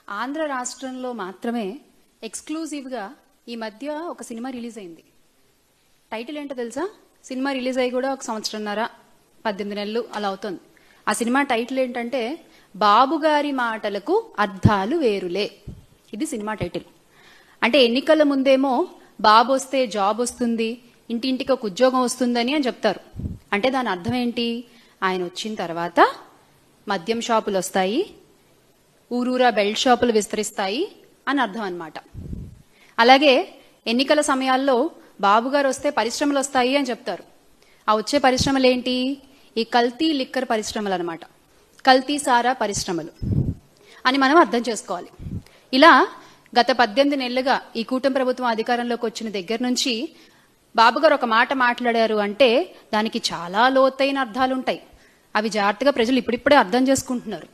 ఆంధ్ర రాష్ట్రంలో మాత్రమే ఎక్స్క్లూజివ్గా ఈ మధ్య ఒక సినిమా రిలీజ్ అయింది. టైటిల్ ఏంటో తెలుసా? సినిమా రిలీజ్ అయ్యి కూడా 1 సంవత్సరంన్నర 18 నెలలు అలా అవుతుంది. ఆ సినిమా టైటిల్ ఏంటంటే బాబుగారి మాటలకు అర్థాలు వేరులే. ఇది సినిమా టైటిల్. అంటే ఎన్నికల ముందేమో బాబు వస్తే జాబ్ వస్తుంది, ఇంటింటికి ఒక ఉద్యోగం వస్తుందని అని చెప్తారు. అంటే దాని అర్థం ఏంటి? ఆయన వచ్చిన తర్వాత మద్యం షాపులు వస్తాయి, ఊరూరా బెల్ట్ షాపులు విస్తరిస్తాయి అని అర్థం అన్నమాట. అలాగే ఎన్నికల సమయాల్లో బాబుగారు వస్తే పరిశ్రమలు వస్తాయి అని చెప్తారు. ఆ వచ్చే పరిశ్రమలు ఏంటి? ఈ కల్తీ లిక్కర్ పరిశ్రమలు అనమాట, కల్తీ సారా పరిశ్రమలు అని మనం అర్థం చేసుకోవాలి. ఇలా గత 18 నెలలుగా ఈ కూటమి ప్రభుత్వం అధికారంలోకి వచ్చిన దగ్గర నుంచి బాబుగారు ఒక మాట మాట్లాడారు అంటే దానికి చాలా లోతైన అర్థాలుంటాయి. అవి జాగ్రత్తగా ప్రజలు ఇప్పుడిప్పుడే అర్థం చేసుకుంటున్నారు.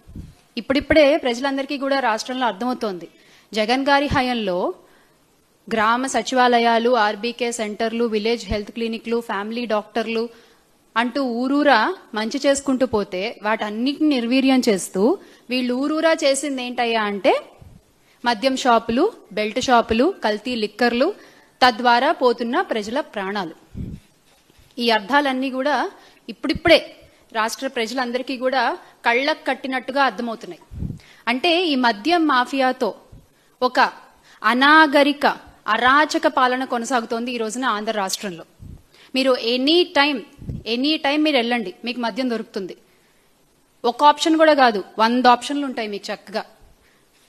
ఇప్పుడిప్పుడే ప్రజలందరికీ కూడా రాష్ట్రంలో అర్థమవుతోంది. జగన్ గారి హయాంలో గ్రామ సచివాలయాలు, ఆర్బీకే సెంటర్లు, విలేజ్ హెల్త్ క్లినిక్లు, ఫ్యామిలీ డాక్టర్లు అంటూ ఊరూరా మంచి చేసుకుంటూ పోతే వాటన్నిటిని నిర్వీర్యం చేస్తూ వీళ్ళు ఊరూరా చేసింది ఏంటయ్యా అంటే మద్యం షాపులు, బెల్ట్ షాపులు, కల్తీ లిక్కర్లు, తద్వారా పోతున్న ప్రజల ప్రాణాలు. ఈ అర్థాలన్నీ కూడా ఇప్పుడిప్పుడే రాష్ట్ర ప్రజలందరికీ కూడా కళ్ళకు కట్టినట్టుగా అర్థమవుతున్నాయి. అంటే ఈ మద్యం మాఫియాతో ఒక అనాగరిక అరాచక పాలన కొనసాగుతోంది ఈ రోజున ఆంధ్ర రాష్ట్రంలో. మీరు ఎనీ టైం మీరు వెళ్ళండి, మీకు మద్యం దొరుకుతుంది. ఒక ఆప్షన్ కూడా కాదు, 100 ఆప్షన్లు ఉంటాయి మీకు. చక్కగా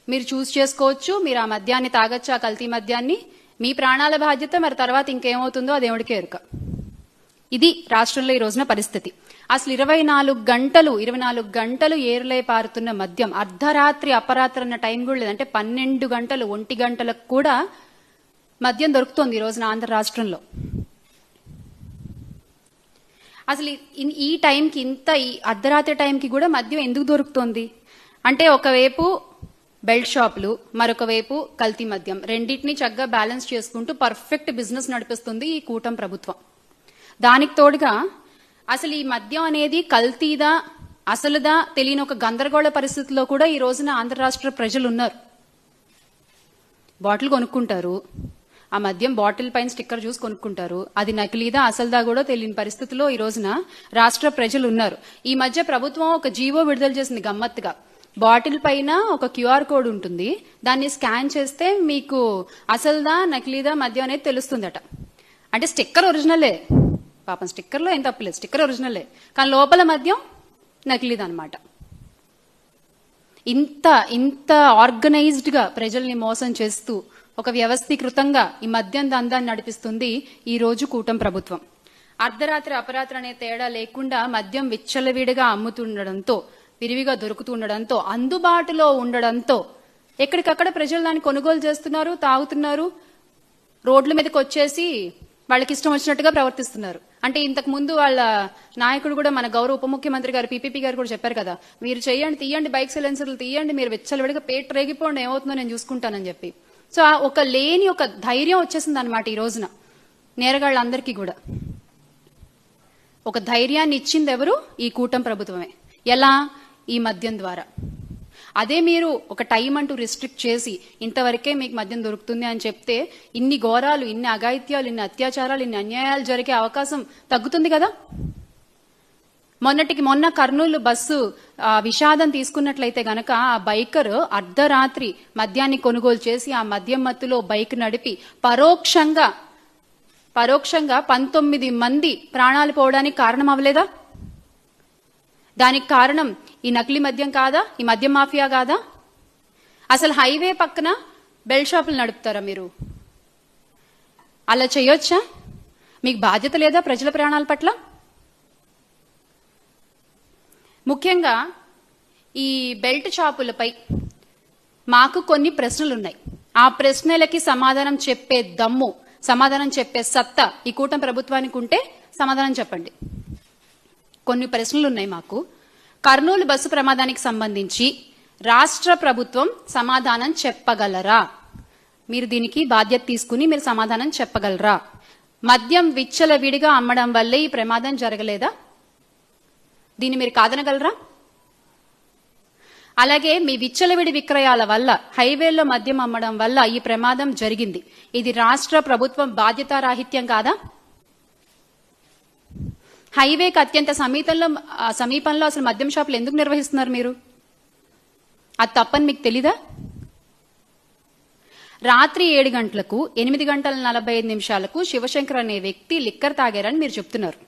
మీరు చూస్ చేసుకోవచ్చు. మీరు ఆ మద్యాన్ని తాగొచ్చు, ఆ కల్తీ మద్యాన్ని. మీ ప్రాణాల బాధ్యత. మరి తర్వాత ఇంకేమవుతుందో అది దేవుడికే ఎరుక. ఇది రాష్ట్రంలో ఈ రోజున పరిస్థితి. అసలు 24 గంటలు ఏరులై పారుతున్న మద్యం, అర్ధరాత్రి అపరాత్రి అన్న టైం కూడా లేదు. అంటే 12 గంటలు 1 గంటలకు కూడా మద్యం దొరుకుతోంది ఈ రోజున ఆంధ్ర రాష్ట్రంలో. అసలు ఈ టైంకి, ఈ అర్ధరాత్రి టైంకి కూడా మద్యం ఎందుకు దొరుకుతోంది అంటే ఒకవైపు బెల్ట్ షాపులు, మరొక వైపు కల్తీ మద్యం, రెండింటినీ చక్కగా బ్యాలెన్స్ చేసుకుంటూ పర్ఫెక్ట్ బిజినెస్ నడిపిస్తుంది ఈ కూటమి ప్రభుత్వం. దానికి తోడుగా అసలు ఈ మద్యం అనేది కల్తీదా అసలుదా తెలియని ఒక గందరగోళ పరిస్థితిలో కూడా ఈ రోజున ఆంధ్ర రాష్ట్ర ప్రజలు ఉన్నారు. బాటిల్ కొనుక్కుంటారు, ఆ మద్యం బాటిల్ పైన స్టిక్కర్ చూసి కొనుక్కుంటారు. అది నకిలీదా అసలుదా కూడా తెలియని పరిస్థితిలో ఈ రోజున రాష్ట్ర ప్రజలు ఉన్నారు. ఈ మధ్య ప్రభుత్వం ఒక జీవో విడుదల చేసింది గమ్మత్తుగా. బాటిల్ పైన ఒక క్యూఆర్ కోడ్ ఉంటుంది, దాన్ని స్కాన్ చేస్తే మీకు అసలుదా నకిలీదా మద్యం అనేది తెలుస్తుందట. అంటే స్టిక్కర్ ఒరిజినలే, పాపం స్టిక్కర్లో ఏం తప్పలేదు, స్టిక్కర్ ఒరిజినలే, కానీ లోపల మద్యం నకిలీదన్నమాట. ఇంత ఆర్గనైజ్డ్ గా ప్రజల్ని మోసం చేస్తూ ఒక వ్యవస్థీకృతంగా ఈ మద్యం దందాన్ని నడిపిస్తుంది ఈ రోజు కూటమి ప్రభుత్వం. అర్ధరాత్రి అపరాత్రి అనే తేడా లేకుండా మద్యం విచ్చలవిడిగా అమ్ముతుండడంతో, విరివిగా దొరుకుతుండడంతో, అందుబాటులో ఉండడంతో ఎక్కడికక్కడ ప్రజలు దాన్ని కొనుగోలు చేస్తున్నారు, తాగుతున్నారు. రోడ్ల మీదకి వచ్చేసి వాళ్ళకి ఇష్టం వచ్చినట్టుగా ప్రవర్తిస్తున్నారు. అంటే ఇంతకు ముందు వాళ్ళ నాయకుడు కూడా, మన గౌరవ ఉప ముఖ్యమంత్రి గారు పీపీపీ గారు కూడా చెప్పారు కదా, మీరు తీయండి బైక్ సైలెన్సర్లు తీయండి, మీరు విచ్చలవిడిగా పేట రేగిపోండి, ఏమవుతుందో నేను చూసుకుంటానని చెప్పి. సో ఒక ధైర్యం వచ్చేసింది అనమాట ఈ రోజున నేరగాళ్ళందరికీ కూడా. ఒక ధైర్యాన్ని ఇచ్చింది ఎవరు? ఈ కూటమి ప్రభుత్వమే. ఎలా? ఈ మద్యం ద్వారా. అదే మీరు ఒక టైం అంటూ రిస్ట్రిక్ట్ చేసి ఇంతవరకే మీకు మద్యం దొరుకుతుంది అని చెప్తే ఇన్ని ఘోరాలు, ఇన్ని అఘాయిత్యాలు, ఇన్ని అత్యాచారాలు, ఇన్ని అన్యాయాలు జరిగే అవకాశం తగ్గుతుంది కదా. మొన్న కర్నూలు బస్సు విషాదం తీసుకున్నట్లయితే గనక ఆ బైకర్ అర్ధరాత్రి మద్యాన్ని కొనుగోలు చేసి ఆ మద్యం మత్తులో బైక్ నడిపి పరోక్షంగా 19 మంది ప్రాణాలు పోవడానికి కారణం అవ్వలేదా? దానికి కారణం ఈ నకిలీ మద్యం కాదా? ఈ మద్యం మాఫియా కాదా? అసలు హైవే పక్కన బెల్ట్ షాపులు నడుపుతారా మీరు? అలా చేయొచ్చా? మీకు బాధ్యత లేదా ప్రజల ప్రాణాల పట్ల? ముఖ్యంగా ఈ బెల్ట్ షాపులపై మాకు కొన్ని ప్రశ్నలు ఉన్నాయి. ఆ ప్రశ్నలకి సమాధానం చెప్పే దమ్ము, సమాధానం చెప్పే సత్తా ఈ కూటమి ప్రభుత్వానికి ఉంటే సమాధానం చెప్పండి. కొన్ని ప్రశ్నలు ఉన్నాయి మాకు. కర్నూలు బస్సు ప్రమాదానికి సంబంధించి రాష్ట్ర ప్రభుత్వం సమాధానం చెప్పగలరా? మీరు దీనికి బాధ్యత తీసుకుని మీరు సమాధానం చెప్పగలరా? మద్యం విచ్చలవిడిగా అమ్మడం వల్లే ఈ ప్రమాదం జరగలేదా? దీన్ని మీరు కాదనగలరా? అలాగే మీ విచ్చలవిడి విక్రయాల వల్ల హైవేల్లో మద్యం అమ్మడం వల్ల ఈ ప్రమాదం జరిగింది. ఇది రాష్ట్ర ప్రభుత్వం బాధ్యతారాహిత్యం కాదా? హైవేకి అత్యంత సమీపంలో అసలు మద్యం షాపులు ఎందుకు నిర్వహిస్తున్నారు మీరు? అది తప్పని మీకు తెలీదా? రాత్రి 7 గంటలకు 8:45 శివశంకర్ అనే వ్యక్తి లిక్కర్ తాగారని మీరు చెప్తున్నారు.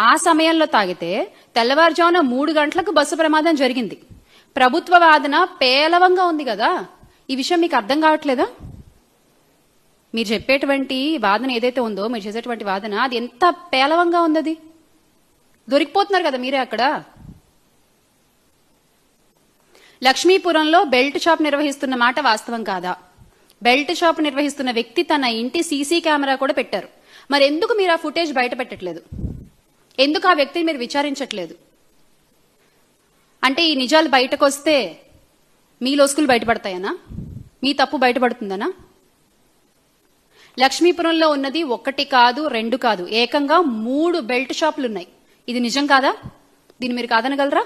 ఆ సమయంలో తాగితే తెల్లవారుజామున 3 గంటలకు బస్సు ప్రమాదం జరిగింది. ప్రభుత్వ వాదన పేలవంగా ఉంది కదా, ఈ విషయం మీకు అర్థం కావట్లేదా? మీరు చెప్పేటువంటి వాదన ఏదైతే ఉందో, మీరు చేసేటువంటి వాదన అది ఎంత పేలవంగా ఉంది. అది దొరికిపోతున్నారు కదా మీరే అక్కడ. లక్ష్మీపురంలో బెల్ట్ షాప్ నిర్వహిస్తున్న మాట వాస్తవం కాదా? బెల్ట్ షాప్ నిర్వహిస్తున్న వ్యక్తి తన ఇంటి సీసీ కెమెరా కూడా పెట్టారు. మరి ఎందుకు మీరు ఆ ఫుటేజ్ బయట పెట్టట్లేదు? ఎందుకు ఆ వ్యక్తిని మీరు విచారించట్లేదు? అంటే ఈ నిజాలు బయటకు వస్తే మీ లోసుకులు బయటపడతాయనా? మీ తప్పు బయటపడుతుందనా? లక్ష్మీపురంలో ఉన్నది 1 కాదు 2 కాదు, ఏకంగా 3 బెల్ట్ షాపులు ఉన్నాయి. ఇది నిజం కాదా? దీన్ని మీరు కాదనగలరా?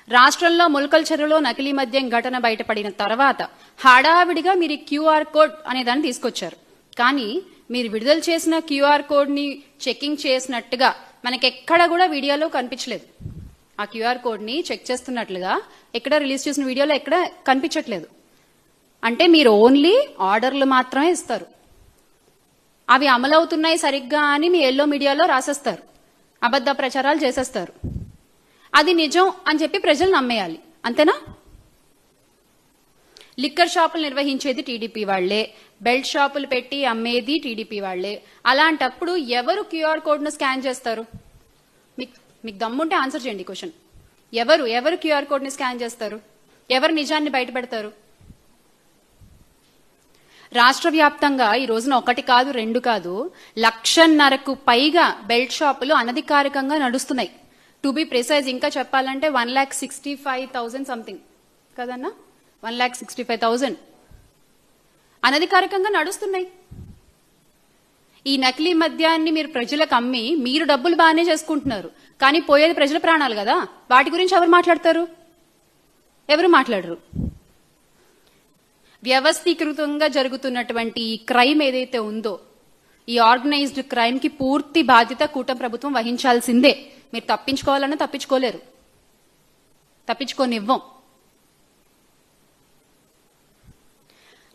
రాష్ట్రంలో ములకల్ చెరువులో నకిలీ మద్యం ఘటన బయటపడిన తర్వాత హడావిడిగా మీరు క్యూఆర్ కోడ్ అనే దాన్ని తీసుకొచ్చారు. కానీ మీరు విడుదల చేసిన క్యూఆర్ కోడ్ ని చెకింగ్ చేసినట్టుగా మనకెక్కడ కూడా వీడియోలో కనిపించలేదు. ఆ క్యూఆర్ కోడ్ ని చెక్ చేస్తున్నట్లుగా ఎక్కడ రిలీజ్ చేసిన వీడియోలో ఎక్కడ కనిపించట్లేదు. అంటే మీరు ఓన్లీ ఆర్డర్లు మాత్రమే ఇస్తారు. అవి అమలవుతున్నాయి సరిగ్గా అని మీ ఎల్లో మీడియాలో రాసేస్తారు, అబద్ధ ప్రచారాలు చేసేస్తారు. అది నిజం అని చెప్పి ప్రజలు నమ్మేయాలి, అంతేనా? లిక్కర్ షాపులు నిర్వహించేది టీడీపీ వాళ్లే, బెల్ట్ షాపులు పెట్టి అమ్మేది టీడీపీ వాళ్లే. అలాంటప్పుడు ఎవరు క్యూఆర్ కోడ్ ను స్కాన్ చేస్తారు? మీకు దమ్ముంటే ఆన్సర్ చేయండి క్వశ్చన్. ఎవరు క్యూఆర్ కోడ్ ని స్కాన్ చేస్తారు? ఎవరు నిజాన్ని బయట పెడతారు? రాష్ట్ర వ్యాప్తంగా ఈ రోజున 1 కాదు 2 కాదు 1,50,000కు పైగా బెల్ట్ షాపులు అనధికారికంగా నడుస్తున్నాయి. టు బి ప్రిసైజ్, ఇంకా చెప్పాలంటే 1,65,000 సంథింగ్ కదన్నా, 1,65,000 అనధికారికంగా నడుస్తున్నాయి. ఈ నకిలీ మద్యాన్ని మీరు ప్రజలకు అమ్మి మీరు డబ్బులు బాగానే చేసుకుంటున్నారు, కానీ పోయేది ప్రజల ప్రాణాలు కదా. వాటి గురించి ఎవరు మాట్లాడతారు? ఎవరు మాట్లాడరు. వ్యవస్థీకృతంగా జరుగుతున్నటువంటి ఈ క్రైమ్ ఏదైతే ఉందో, ఈ ఆర్గనైజ్డ్ క్రైమ్ కి పూర్తి బాధ్యత కూటమి ప్రభుత్వం వహించాల్సిందే. మీరు తప్పించుకోవాలన్నా తప్పించుకోలేరు, తప్పించుకోనివ్వం.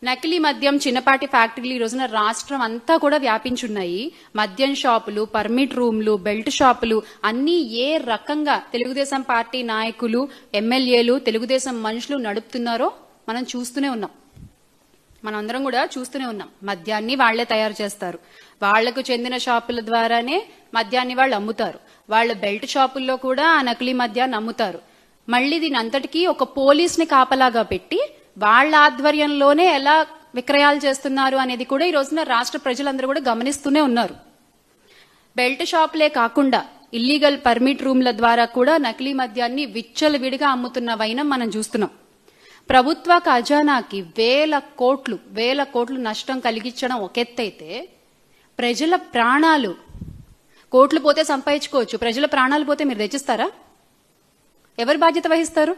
నకిలీ మద్యం చిన్నపాటి ఫ్యాక్టరీలు ఈ రోజున రాష్ట్రం అంతా కూడా వ్యాపించున్నాయి. మద్యం షాపులు, పర్మిట్ రూమ్లు, బెల్ట్ షాపులు అన్నీ ఏ రకంగా తెలుగుదేశం పార్టీ నాయకులు, ఎమ్మెల్యేలు, తెలుగుదేశం మనుషులు నడుపుతున్నారో మనం చూస్తూనే ఉన్నాం. మనందరం కూడా చూస్తూనే ఉన్నాం. మద్యాన్ని వాళ్లే తయారు చేస్తారు, వాళ్లకు చెందిన షాపుల ద్వారానే మద్యాన్ని వాళ్ళు అమ్ముతారు. వాళ్ళ బెల్ట్ షాపుల్లో కూడా ఆ నకిలీ మద్యాన్ని అమ్ముతారు. మళ్లీ దీని అంతటికీ ఒక పోలీస్ ని కాపలాగా పెట్టి వాళ్ళ ఆధ్వర్యంలోనే ఎలా విక్రయాలు చేస్తున్నారు అనేది కూడా ఈ రోజున రాష్ట్ర ప్రజలందరూ కూడా గమనిస్తూనే ఉన్నారు. బెల్ట్ షాపులే కాకుండా ఇల్లీగల్ పర్మిట్ రూమ్ల ద్వారా కూడా నకిలీ మద్యాన్ని విచ్చలవిడిగా అమ్ముతున్న వైనం మనం చూస్తున్నాం. ప్రభుత్వ ఖజానాకి వేల కోట్లు నష్టం కలిగించడం ఒక ఎత్తైతే, ప్రజల ప్రాణాలు, కోట్లు పోతే సంపాదించుకోవచ్చు, ప్రజల ప్రాణాలు పోతే మీరు తెచ్చిస్తారా? ఎవరు బాధ్యత వహిస్తారు?